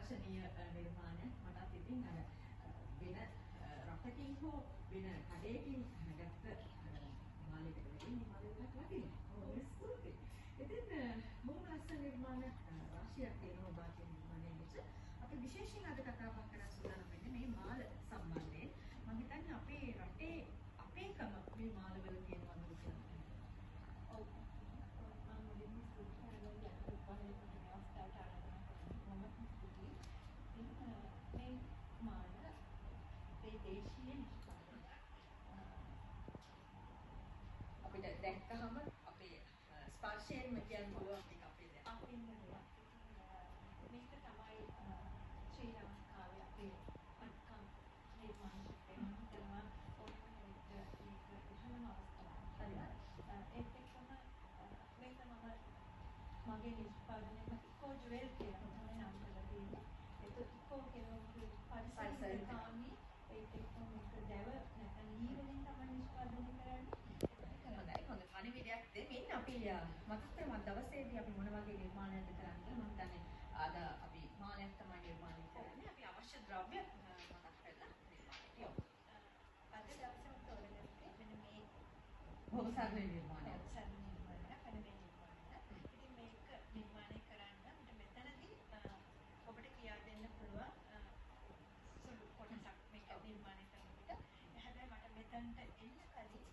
ආකර්ශනීය නිර්මාණයක්. මටත් ඉතින් අර වෙන රටකින් හෝ වෙන කඩේකින් ගත්ත මාළයකට දෙන්නේ මාළයකට වටිනවා. ඔව් ස්තුතියි. ඉතින් බොහොම ලස්සන නිර්මාණ රාශියක් තියෙනවා ඔබගේ නිර්මාණය නිසා. අපි විශේෂයෙන් අද කතා බහ කරන්න සූදානම් වෙන්නේ මේ මාළ සම්බන්ධයෙන්. මම හිතන්නේ අපේ රටේ අපේකම මේ මාළවල තියෙනවා නේද කියලා. ඔව්. මම මුලින්ම ස්තුතියි කරනවා යන අවස්ථාවට ආරාධනා කරනවා. මම ස්තුතියි. මේ මාළ අපේ දේශීය නිෂ්පාදනය. අපිට දැක්කහම අපේ ස්පර්ශයෙන්ම කියන්න පුළුවන් මේක අපේ දැක්ක. අපින් දෙයක්. මේක තමයි ශ්‍රී ලංකාවේ අපේ අත්කම් නිර්මාණ ශිල්පයෙන් හිතනවා ඕනම කෙනෙක්ට මේක ඉහළම අවස්ථාවක්. ඒත් එක්කම මේක මගේ නිෂ්පාදනයම ඉකෝ ජුවෙල් කියලා තමයි නම් කරලා තියෙන්නේ. ඒක ඉකෝ කියන්නේ පරිසරකාමී ඒත් එක්කම මේක දැව නැත්නම් ලී වලින් තමයි නිෂ්පාදනය කරන්නේ. හොඳයි පණිවිඩයක් දෙමින් අපි මතක් කරමු දවසේදී අපි මොන වගේ නිර්මාණයක්ද කරන්නේ කියලා. මම හිතන්නේ අද අපි මාළයක් තමයි නිර්මාණය කරන්නේ. අපි අවශ්‍ය ද්‍රව්‍ය මතක් කරලා නිර්මාණයට යමු. අද දවසේ මම තෝරගත්තේ මෙන්න මේ බොහොම සරල නිර්මාණයක්. ඉතින් මේක නිර්මාණය කරන්න මෙතනදී ඔබට කියා දෙන්න පුළුවන් සුළු කොටසක් මේක නිර්මාණය කරනකොට. හැබැයි මට මෙතනට එන්න කලින්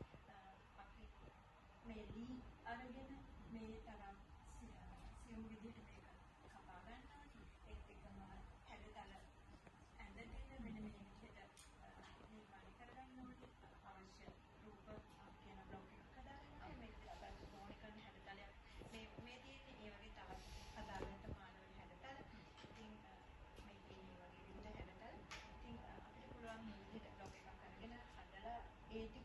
අපි මේ ලී අරගෙන මේ තරම් සියුම් විදිහට මේක කපා ගන්නවා. ඒත් එක්කම හැඩතල ඇඳගෙන මෙන්න මේ විදිහට නිර්මාණය කරගන්න ඕනේ. අවශ්‍ය රූප කියන බ්ලොක් එකක් හදාගන්න. මේක අපිට ඕනේ කරන හැඩතලයක් මේ තියෙන්නේ ඒ වගේ තවත් හදාගන්න මානවල හැඩතල. ඉතින් මේ තියෙන්නේ වගේ විදිහට හැඩතල. ඉතින් අපිට පුළුවන් මේ විදිහට බ්ලොක් එකක් අරගෙන හදලා ඒ ටික